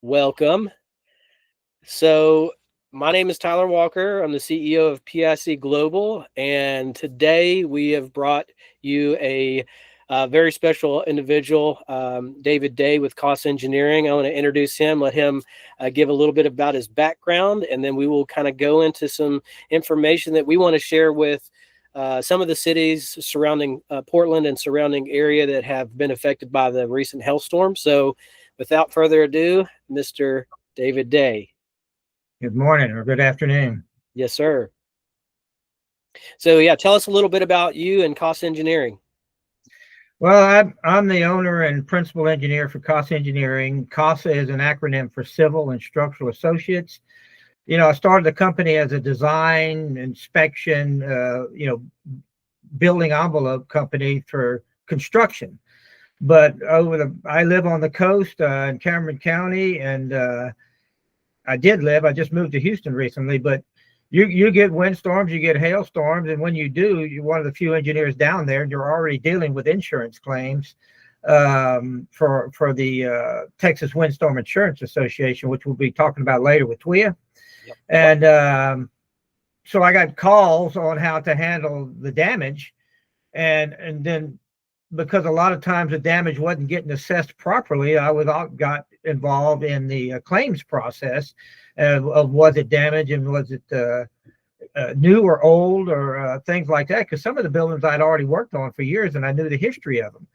Welcome. So, my name is Tyler Walker. I'm the CEO of PIC Global, and today we have brought you a very special individual, David Day with Cost Engineering. I want to introduce him, let him give a little bit about his background, and then we will kind of go into some information that we want to share with some of the cities surrounding Portland and surrounding area that have been affected by the recent hailstorm. So, without further ado, Mr. David Day. Good morning or good afternoon. Yes, sir. So, yeah, tell us a little bit about you and Cost Engineering. Well, I'm the owner and principal engineer for CASA Engineering. CASA is an acronym for Civil and Structural Associates. I started the company as a design, inspection, building envelope company for construction. But I live on the coast in Cameron County, and I just moved to Houston recently, but you get windstorms, you get hailstorms, and when you do, you're one of the few engineers down there, and you're already dealing with insurance claims for the Texas Windstorm Insurance Association, which we'll be talking about later with TWIA. Yep. And so I got calls on how to handle the damage, and then because a lot of times the damage wasn't getting assessed properly, got involved in the claims process of was it damage and was it new or old or things like that. Because some of the buildings I'd already worked on for years and I knew the history of them.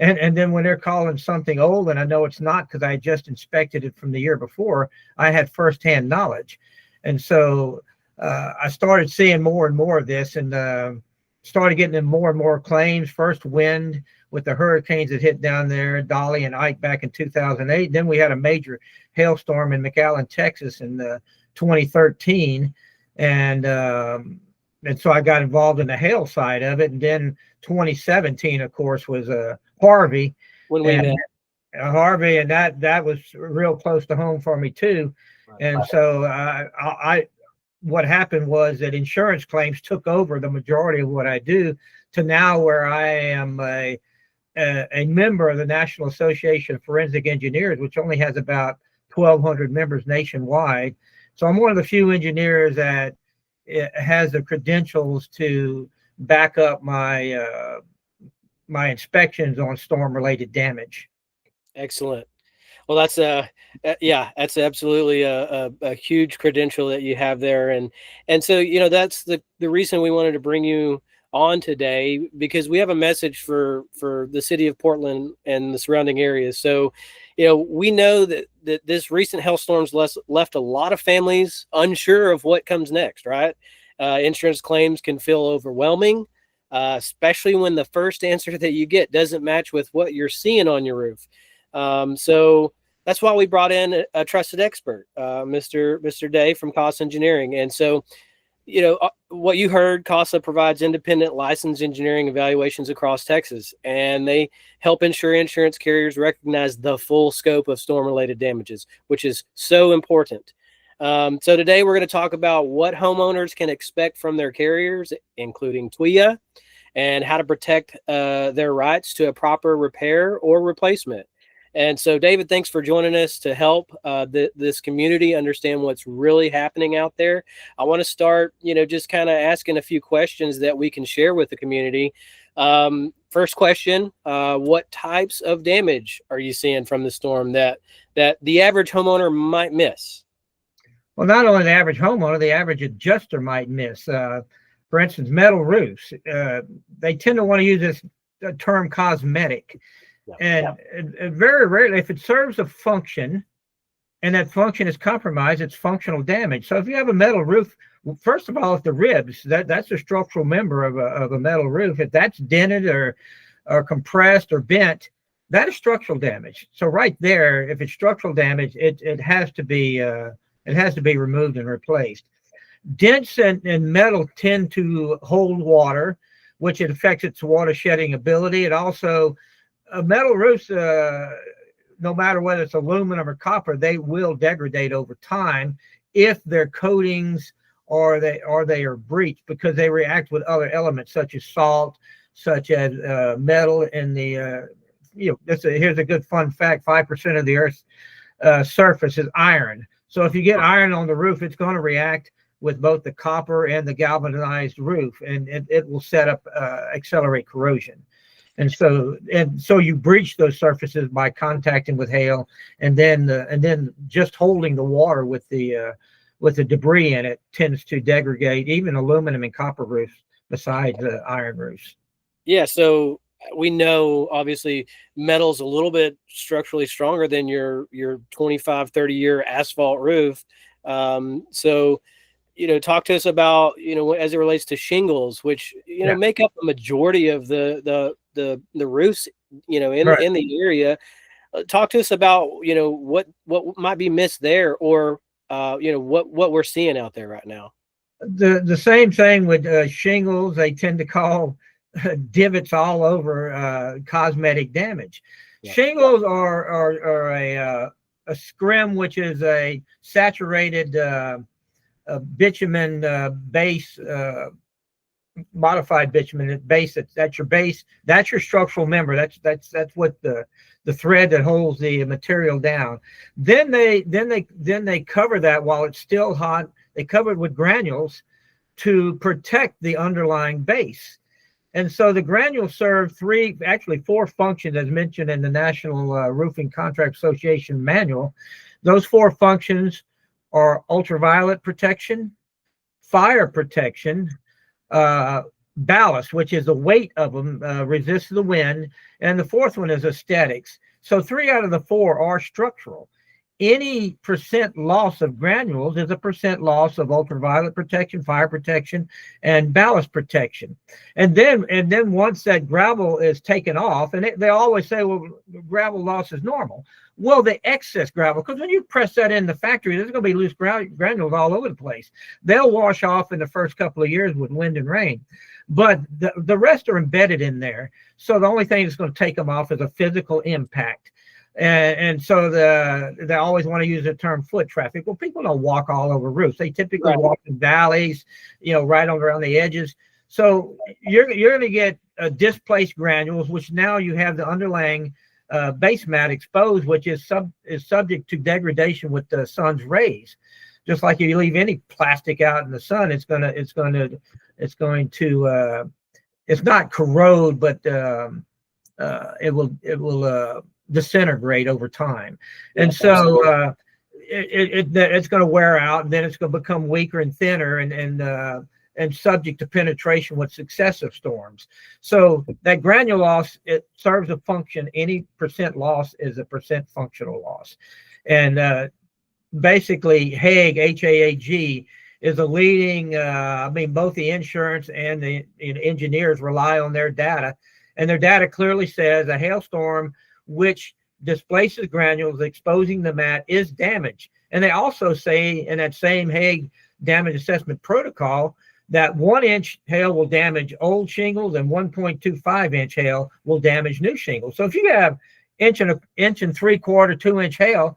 And then when they're calling something old and I know it's not because I just inspected it from the year before, I had firsthand knowledge. And so I started seeing more and more of this and started getting in more and more claims. First wind with the hurricanes that hit down there, Dolly and Ike back in 2008. Then we had a major hailstorm in McAllen, Texas in 2013. And so I got involved in the hail side of it. And then 2017, of course, was Harvey. When we met. Harvey, and that was real close to home for me too. And so what happened was that insurance claims took over the majority of what I do to now where I am a member of the National Association of Forensic Engineers, which only has about 1,200 members nationwide. So I'm one of the few engineers that has the credentials to back up my my inspections on storm-related damage. Excellent. Well, that's that's absolutely a huge credential that you have there, and so that's the reason we wanted to bring you on today, because we have a message for the city of Portland and the surrounding areas. So, we know that this recent hailstorms left a lot of families unsure of what comes next. Right? Insurance claims can feel overwhelming, especially when the first answer that you get doesn't match with what you're seeing on your roof. So that's why we brought in a trusted expert, Mr. Day from Cost Engineering. And so, what you heard, CASA provides independent licensed engineering evaluations across Texas, and they help ensure insurance carriers recognize the full scope of storm-related damages, which is so important. So today we're going to talk about what homeowners can expect from their carriers, including TWIA, and how to protect their rights to a proper repair or replacement. And so, David, thanks for joining us to help this community understand what's really happening out there. I want to start, just kind of asking a few questions that we can share with the community. First question, what types of damage are you seeing from the storm that the average homeowner might miss? Well, not only the average homeowner, the average adjuster might miss. For instance, metal roofs. They tend to want to use this term cosmetic. And very rarely, if it serves a function and that function is compromised, it's functional damage. So if you have a metal roof, first of all, if the ribs, that's a structural member of a metal roof, if that's dented or compressed or bent, that is structural damage. So right there, if it's structural damage, it has to be removed and replaced. Dents in metal tend to hold water, which it affects its water shedding ability. It also metal roofs, no matter whether it's aluminum or copper, they will degrade over time if their coatings or they are breached, because they react with other elements such as salt, such as metal in the here's a good fun fact: 5% of the Earth's surface is iron. So if you get iron on the roof, it's going to react with both the copper and the galvanized roof, and it will set up accelerate corrosion. And so you breach those surfaces by contacting with hail, and then just holding the water with the debris in it tends to degrade even aluminum and copper roofs besides the iron roofs. Yeah, so we know obviously metal's a little bit structurally stronger than your 25, 30-year asphalt roof. So talk to us about, as it relates to shingles, which, Yeah, make up a majority of the roofs, right. in the area. Talk to us about, what might be missed there, or, what we're seeing out there right now. The same thing with shingles. They tend to call divots all over cosmetic damage. Yeah. Shingles are a scrim, which is a saturated bitumen base, modified bitumen base. That's your base. That's your structural member. That's what the thread that holds the material down. Then they cover that while it's still hot. They cover it with granules to protect the underlying base. And so the granules serve four functions, as mentioned in the National Roofing Contract Association manual. Those four functions are ultraviolet protection, fire protection, ballast, which is the weight of them, resists the wind, and the fourth one is aesthetics. So 3 out of the 4 are structural. Any percent loss of granules is a percent loss of ultraviolet protection, fire protection, and ballast protection. And then once that gravel is taken off, and they always say, well, gravel loss is normal. Well, the excess gravel, because when you press that in the factory, there's going to be loose granules all over the place. They'll wash off in the first couple of years with wind and rain, but the rest are embedded in there. So the only thing that's going to take them off is a physical impact. And so they always want to use the term foot traffic. Well, people don't walk all over roofs. They typically walk in valleys, right around the edges. So you're going to get displaced granules, which now you have the underlying base mat exposed, which is subject to degradation with the sun's rays. Just like if you leave any plastic out in the sun, it's not corrode, but it will disintegrate over time. And so it's going to wear out, and then it's going to become weaker and thinner and subject to penetration with successive storms. So that granule loss, it serves a function. Any percent loss is a percent functional loss. And basically Haag, HAAG, is a leading, both the insurance and the engineers rely on their data. And their data clearly says a hailstorm which displaces granules, exposing the mat, is damage. And they also say in that same Haag damage assessment protocol that 1-inch hail will damage old shingles and 1.25-inch hail will damage new shingles. So if you have inch and 3/4, 2-inch hail,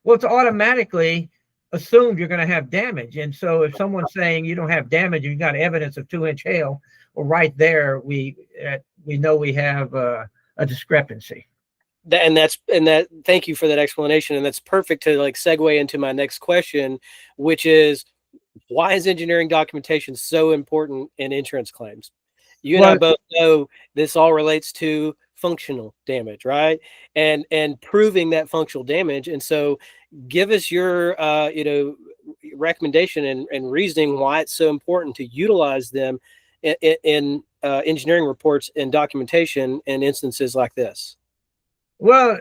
well, it's automatically assumed you're going to have damage. And so if someone's saying you don't have damage, you've got evidence of 2-inch hail, well, right there we know we have a discrepancy. Thank you for that explanation, and that's perfect to segue into my next question, which is, why is engineering documentation so important in insurance claims? You and I both know this all relates to functional damage, right? And proving that functional damage. And so give us your recommendation and reasoning why it's so important to utilize them in engineering reports and documentation in instances like this. Well,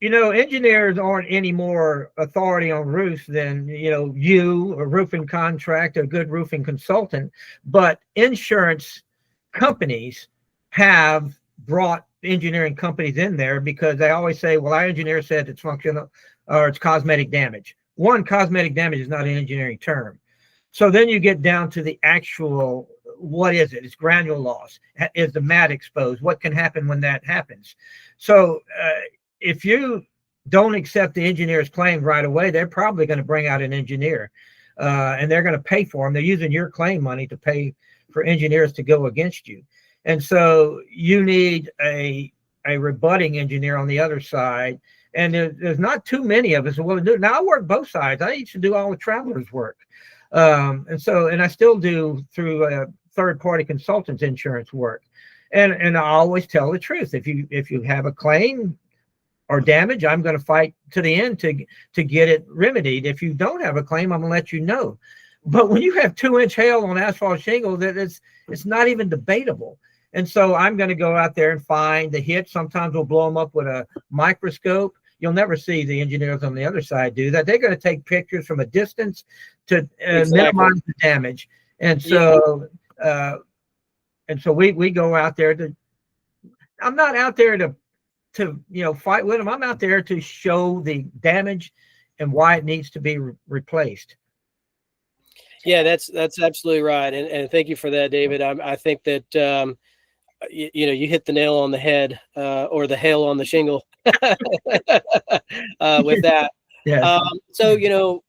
engineers aren't any more authority on roofs than, you, a roofing contractor, a good roofing consultant. But insurance companies have brought engineering companies in there because they always say, well, our engineer said it's functional or it's cosmetic damage. One, cosmetic damage is not an engineering term. So then you get down to the actual, what is it? It's granule loss. Is the mat exposed? What can happen when that happens? So if you don't accept the engineer's claim right away, they're probably going to bring out an engineer and they're going to pay for them. They're using your claim money to pay for engineers to go against you. And so you need a rebutting engineer on the other side. and there's not too many of us willing to do it. Now I work both sides. I used to do all the travelers work, and I still do through third party consultants insurance work, and I always tell the truth. If you have a claim or damage, I'm going to fight to the end to get it remedied. If you don't have a claim, I'm going to let you know. But when you have 2-inch hail on asphalt shingle, that it's not even debatable. And so I'm going to go out there and find the hits. Sometimes we'll blow them up with a microscope. You'll never see the engineers on the other side do that. They're going to take pictures from a distance to minimize the damage. And so we go out there to. I'm not out there to fight with them. I'm out there to show the damage and why it needs to be replaced. Yeah, that's absolutely right, and thank you for that, David. I think that you hit the nail on the head, or the hail on the shingle, with that. Yes. So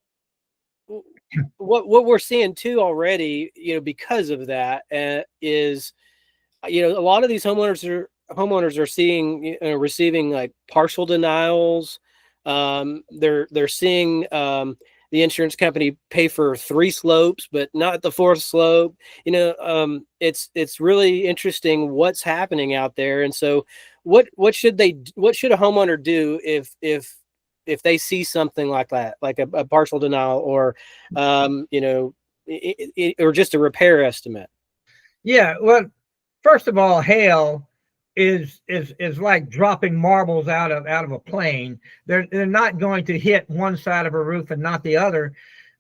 what we're seeing too already, because of that, is a lot of these homeowners are seeing receiving like partial denials. They're seeing the insurance company pay for 3 slopes, but not the 4th slope. It's really interesting what's happening out there. And so what should a homeowner do if they see something like that, like a partial denial, or or just a repair estimate? Yeah. Well, first of all, hail is like dropping marbles out of a plane. They're not going to hit one side of a roof and not the other.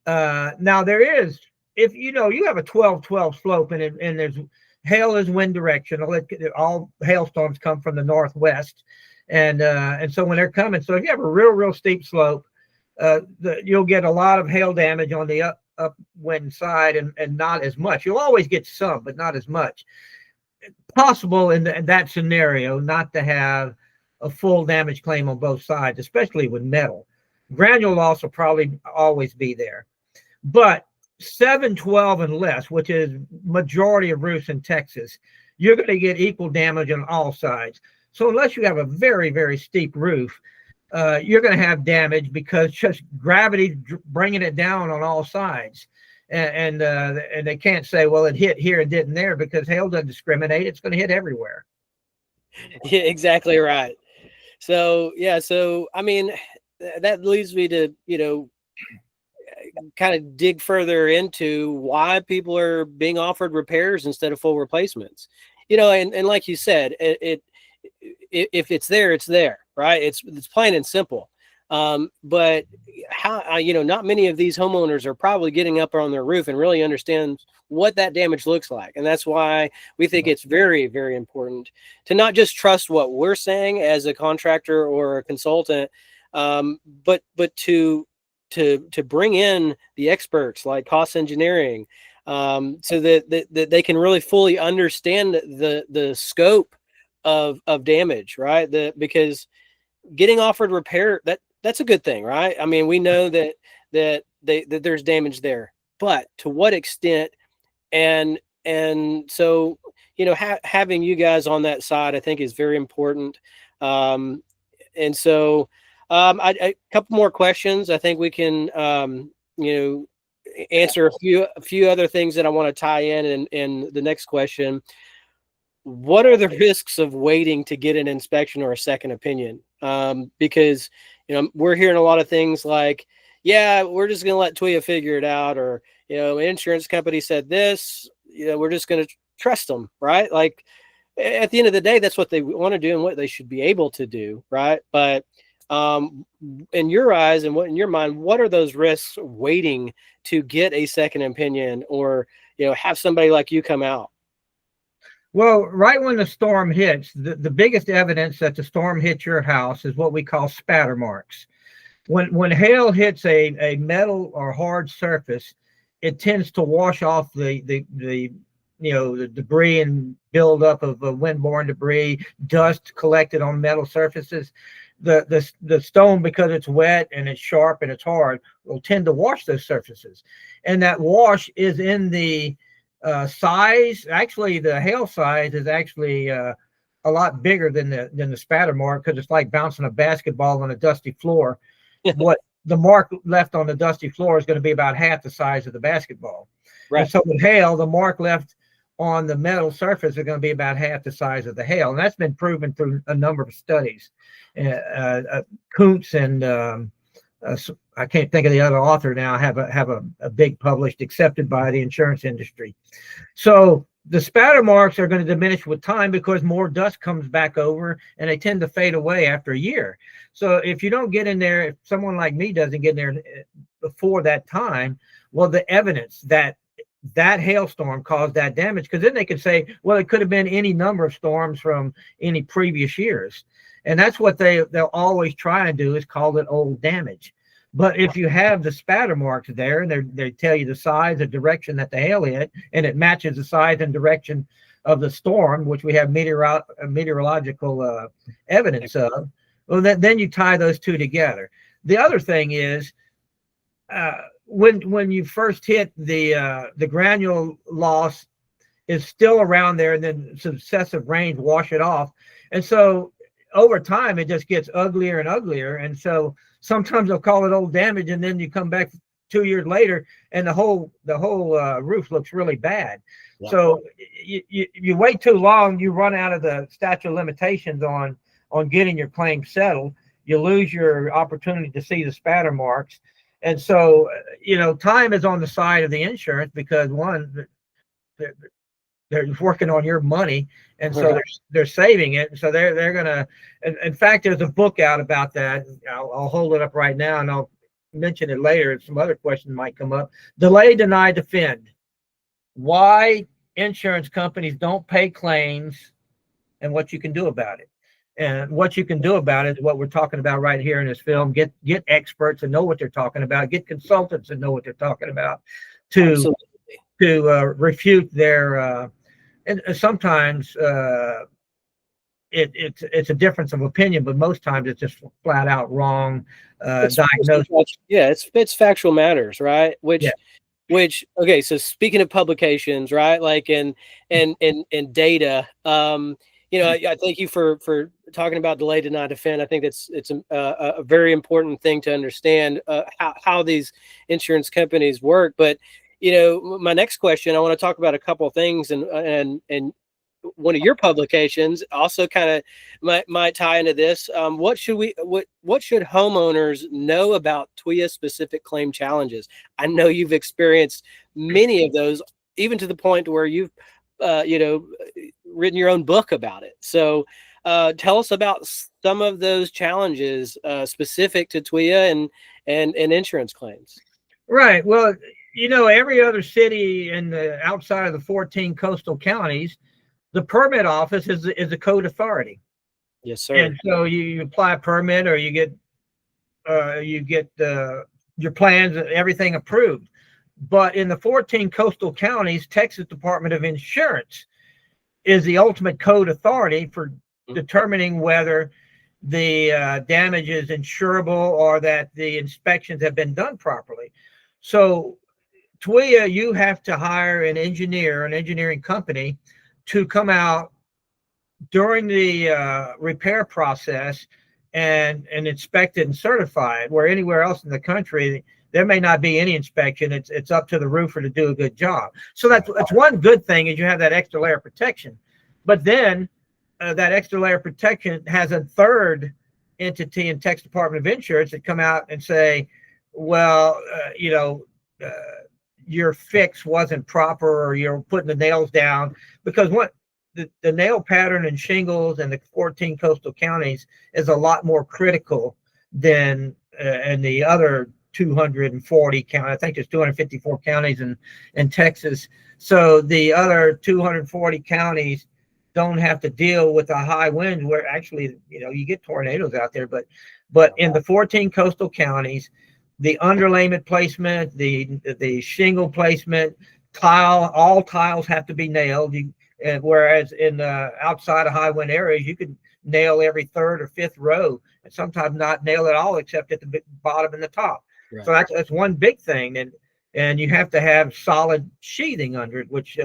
Now there is, if you have a 12-12 slope and there's hail is wind directional. All hailstorms come from the northwest, and so when they're coming, so if you have a real steep slope, you'll get a lot of hail damage on the upwind side, and not as much. You'll always get some, but not as much. Possible in that scenario not to have a full damage claim on both sides, especially with metal. Granule loss will probably always be there, but 7-12 and less, which is majority of roofs in Texas, you're going to get equal damage on all sides. So unless you have a very steep roof, you're going to have damage because just gravity bringing it down on all sides. And they can't say, well, it hit here and didn't there, because hail doesn't discriminate. It's going to hit everywhere. Yeah, exactly right. So I mean, that leads me to kind of dig further into why people are being offered repairs instead of full replacements. And like you said, if it's there, it's there, right? It's plain and simple. But how, not many of these homeowners are probably getting up on their roof and really understand what that damage looks like. And that's why we think it's very, very important to not just trust what we're saying as a contractor or a consultant, but to bring in the experts like cost engineering, so that they can really fully understand the scope of damage, right? Because getting offered repair, that's a good thing, right? I mean, we know that there's damage there, but to what extent? And so, having you guys on that side, I think, is very important. And so, a couple more questions. I think we can, answer a few other things that I want to tie in the next question. What are the risks of waiting to get an inspection or a second opinion? Because we're hearing a lot of things like, yeah, we're just going to let Toya figure it out, or an insurance company said this, we're just going to trust them, right? Like, at the end of the day, that's what they want to do and what they should be able to do, right? But in your eyes and in your mind, what are those risks waiting to get a second opinion, or have somebody like you come out? Well, right when the storm hits, the biggest evidence that the storm hit your house is what we call spatter marks. When hail hits a metal or hard surface, it tends to wash off the debris and buildup of windborne debris, dust collected on metal surfaces. The stone, because it's wet and it's sharp and it's hard, will tend to wash those surfaces, and that wash is in the size. Actually, the hail size is actually a a lot bigger than the spatter mark, because it's like bouncing a basketball on a dusty floor. What the mark left on the dusty floor is going to be about half the size of the basketball. Right. And so with hail, the mark left on the metal surface is going to be about half the size of the hail. And that's been proven through a number of studies. Kuntz and I can't think of the other author now, have a big published, accepted by the insurance industry. So the spatter marks are going to diminish with time because more dust comes back over, and they tend to fade away after a year. So if you don't get in there, if someone like me doesn't get in there before that time, well, the evidence that hailstorm caused that damage, because then they could say, well, it could have been any number of storms from any previous years. And that's what they'll always try and do, is call it old damage. But if you have the spatter marks there, and they tell you the size, the direction that the hail hit, and it matches the size and direction of the storm, which we have meteorological evidence of, well, then you tie those two together. The other thing is, when you first hit the granule loss is still around there, and then successive rains wash it off. And so over time, it just gets uglier and uglier. And so sometimes they'll call it old damage, and then you come back 2 years later, and the whole roof looks really bad. Yeah. So you wait too long, you run out of the statute of limitations on getting your claim settled. You lose your opportunity to see the spatter marks. And so, time is on the side of the insurance, because one, they're working on your money, and so they're saving it. And so they're gonna. In fact, there's a book out about that. I'll hold it up right now, and I'll mention it later. Some other questions might come up. Delay, deny, defend. Why insurance companies don't pay claims, and what you can do about it. And what you can do about it is what we're talking about right here in this film. Get experts and know what they're talking about. Get consultants and know what they're talking about to refute their. And sometimes it's a difference of opinion, but most times it's just flat out wrong diagnosis. Yeah, it's factual matters, right? Which okay, so speaking of publications, right? Like in data, I thank you for talking about delay, deny, defend. I think it's a very important thing to understand how these insurance companies work. But my next question, I want to talk about a couple of things, and one of your publications also kind of might tie into this. What should homeowners know about TWIA specific claim challenges? I know you've experienced many of those, even to the point where you've written your own book about it. So tell us about some of those challenges specific to TWIA and insurance claims. Right. Well, every other city outside of the 14 coastal counties, the permit office is a code authority. Yes, sir. And so you apply a permit, or you get your plans, everything approved. But in the 14 coastal counties, Texas Department of Insurance is the ultimate code authority for determining whether the damage is insurable or that the inspections have been done properly. So TWIA, you have to hire an engineering company, to come out during the repair process and inspect it and certify it, where anywhere else in the country there may not be any inspection. It's up to the roofer to do a good job. So that's one good thing, is you have that extra layer of protection. But then that extra layer of protection has a third entity in Texas Department of Insurance that come out and say, well, your fix wasn't proper, or you're putting the nails down, because what the nail pattern in shingles and the 14 coastal counties is a lot more critical than in the other 240 counties. I think there's 254 counties in Texas. So the other 240 counties don't have to deal with the high winds, where actually, you get tornadoes out there, but in the 14 coastal counties, the underlayment placement, the shingle placement, all tiles have to be nailed. Whereas in outside of high wind areas, you could nail every third or fifth row, and sometimes not nail at all except at the bottom and the top. Right. So that's one big thing, and you have to have solid sheathing under it, which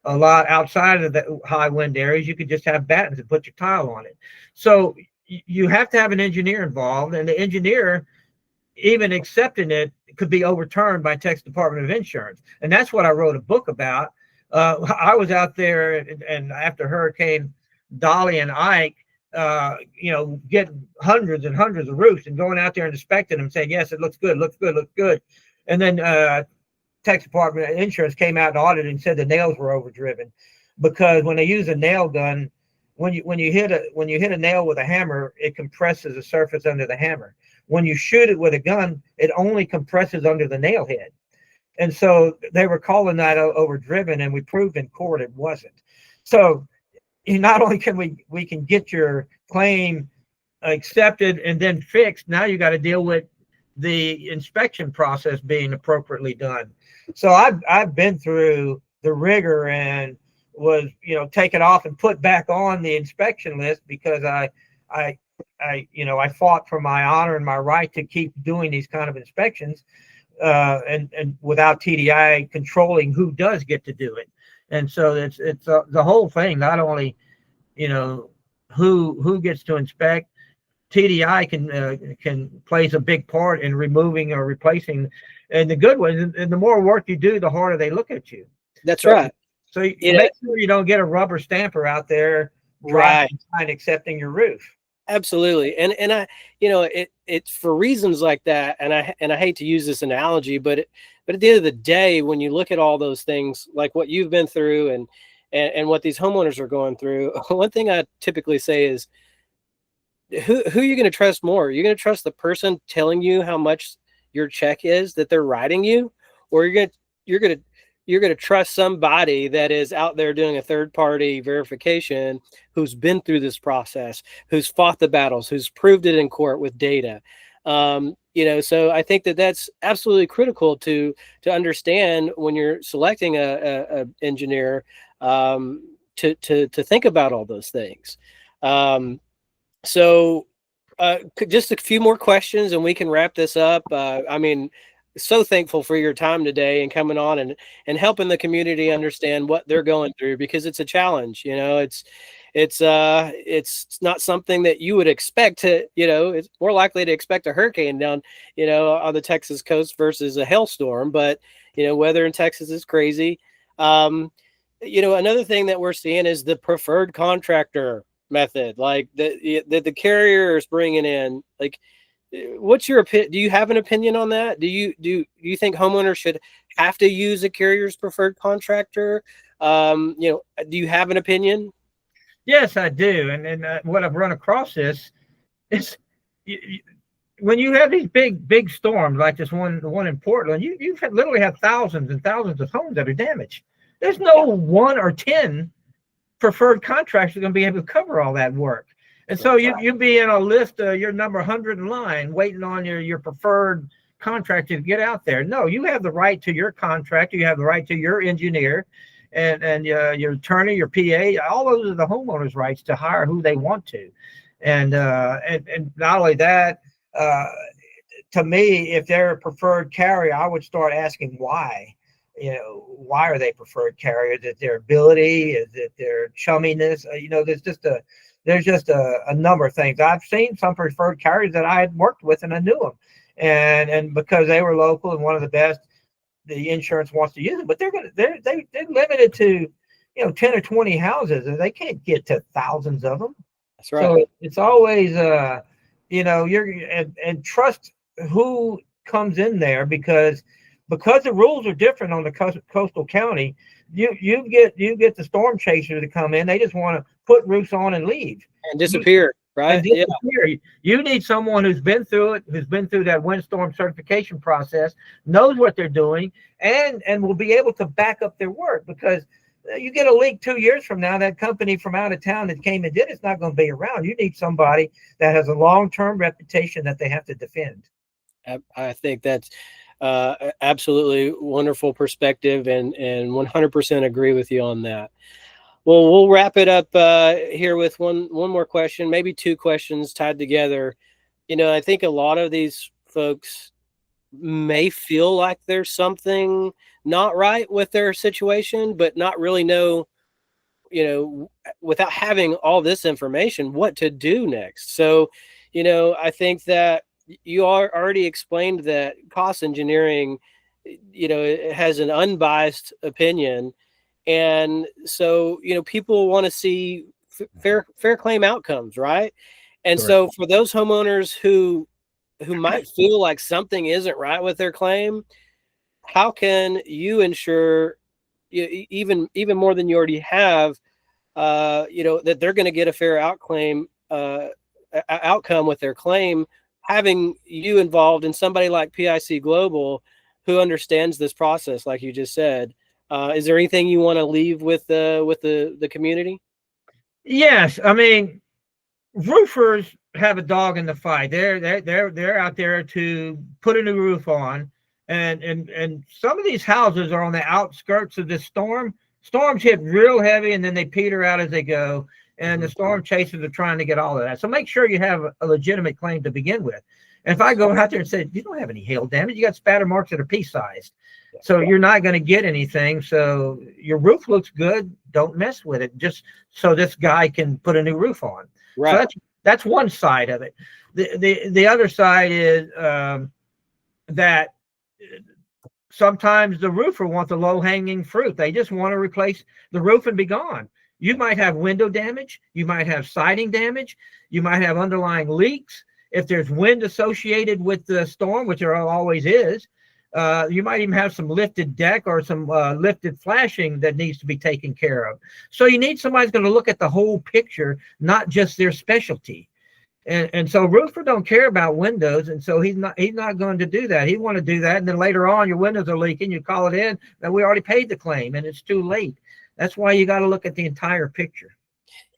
a lot outside of the high wind areas, you could just have battens and put your tile on it. So you have to have an engineer involved, and the engineer, even accepting it, could be overturned by Texas Department of Insurance. And that's what I wrote a book about. I was out there, and after Hurricane Dolly and Ike, getting hundreds and hundreds of roofs and going out there and inspecting them, saying, yes, it looks good, looks good, looks good. And then Texas Department of Insurance came out and audited and said the nails were overdriven, because when they use a nail gun, when you hit a nail with a hammer, it compresses the surface under the hammer. When you shoot it with a gun, it only compresses under the nail head. And so they were calling that overdriven, and we proved in court it wasn't. So not only can we can get your claim accepted and then fixed, now you got to deal with the inspection process being appropriately done. So I've been through the rigor and was taken off and put back on the inspection list, because I fought for my honor and my right to keep doing these kind of inspections, and without TDI controlling who does get to do it. And so it's the whole thing. Not only who gets to inspect, TDI can plays a big part in removing or replacing, and the good ones. And the more work you do, the harder they look at you. That's right. So make sure you don't get a rubber stamper out there driving and accepting your roof. Absolutely. And I, it's for reasons like that. And I hate to use this analogy, but at the end of the day, when you look at all those things, like what you've been through and what these homeowners are going through, one thing I typically say is, who are you going to trust more? You're going to trust the person telling you how much your check is that they're writing you, or you're going to trust somebody that is out there doing a third-party verification, who's been through this process, who's fought the battles, who's proved it in court with data. So I think that's absolutely critical to understand when you're selecting a engineer, to think about all those things. Just a few more questions and we can wrap this up. So thankful for your time today and coming on and helping the community understand what they're going through, because it's a challenge. It's not something that you would expect to, it's more likely to expect a hurricane down, on the Texas coast versus a hailstorm. But, weather in Texas is crazy. Another thing that we're seeing is the preferred contractor method, like the carrier is bringing in. Like, what's your opinion? Do you have an opinion on that? Do you think homeowners should have to use a carrier's preferred contractor? Do you have an opinion? Yes, I do. And what I've run across is when you have these big storms like the one in Portland, you literally have thousands and thousands of homes that are damaged. There's no 1 or 10 preferred contractors are going to be able to cover all that work. And so you'd be in a list, your number 100 in line, waiting on your preferred contractor to get out there. No, you have the right to your contractor. You have the right to your engineer and your attorney, your PA. All those are the homeowners' rights to hire who they want to. And not only that, to me, if they're a preferred carrier, I would start asking why. Why are they preferred carriers? Is it their ability? Is it their chumminess? There's just a number of things. I've seen some preferred carriers that I had worked with and I knew them, and because they were local and one of the best, the insurance wants to use them. But they're limited to 10 or 20 houses, and they can't get to thousands of them. That's right. So it's always and trust who comes in there, because the rules are different on the coastal county. You get the storm chasers to come in. They just want to put roofs on and leave and disappear, right? Yeah. You need someone who's been through it, who's been through that windstorm certification process, knows what they're doing, and will be able to back up their work. Because you get a leak 2 years from now, that company from out of town that came and did it's not going to be around. You need somebody that has a long-term reputation that they have to defend. I think that's absolutely wonderful perspective, and 100% agree with you on that. Well, we'll wrap it up here with one more question, maybe two questions tied together. I think a lot of these folks may feel like there's something not right with their situation, but not really know, without having all this information, what to do next. So, I think that you are already explained that cost engineering, it has an unbiased opinion. And so, people want to see fair claim outcomes, right? And Correct. so for those homeowners who might feel like something isn't right with their claim, how can you ensure, even more than you already have, that they're going to get a fair outcome with their claim, having you involved in somebody like PIC Global who understands this process, like you just said. Is there anything you want to leave with the community? Yes, I mean, roofers have a dog in the fight. They're out there to put a new roof on, and some of these houses are on the outskirts of this storm. Storms hit real heavy, and then they peter out as they go. And the storm chasers are trying to get all of that. So make sure you have a legitimate claim to begin with. And if I go out there and say you don't have any hail damage, you got spatter marks that are pea-sized, so you're not going to get anything. So your roof looks good. Don't mess with it, just so this guy can put a new roof on. Right. So that's one side of it. The other side is that sometimes the roofer wants the low hanging fruit. They just want to replace the roof and be gone. You might have window damage. You might have siding damage. You might have underlying leaks. If there's wind associated with the storm, which there always is, you might even have some lifted deck or some lifted flashing that needs to be taken care of. So you need somebody who's going to look at the whole picture, not just their specialty. And so roofer don't care about windows, and so he's not going to do that. He want to do that, and then later on your windows are leaking, you call it in, and we already paid the claim, and it's too late. That's why you got to look at the entire picture.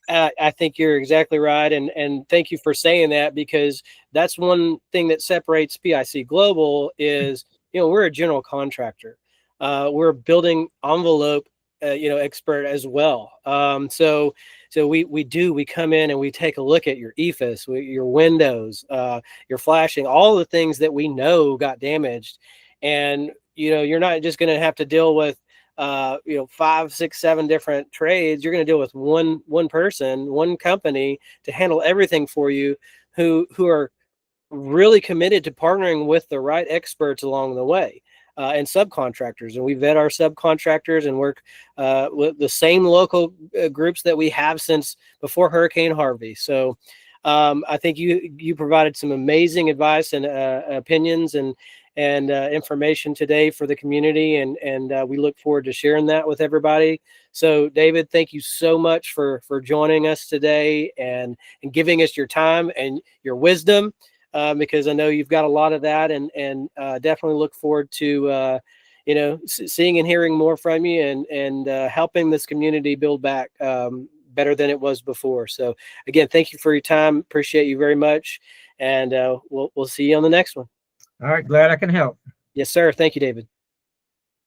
I think you're exactly right, and thank you for saying that, because that's one thing that separates PIC Global is, we're a general contractor. We're a building envelope, expert as well. So we come in and we take a look at your EIFS, your windows, your flashing, all the things that we know got damaged, and you're not just going to have to deal with 5, 6, 7 different trades. You're going to deal with one person, one company to handle everything for you, who are really committed to partnering with the right experts along the way, and subcontractors. And we vet our subcontractors and work with the same local groups that we have since before Hurricane Harvey. So I think you provided some amazing advice and opinions and information today for the community, and we look forward to sharing that with everybody. So David, thank you so much for joining us today and giving us your time and your wisdom, because I know you've got a lot of that, and definitely look forward to seeing and hearing more from you, and helping this community build back better than it was before. So again, thank you for your time. Appreciate you very much, and we'll see you on the next one. All right, glad I can help. Yes, sir. Thank you, David.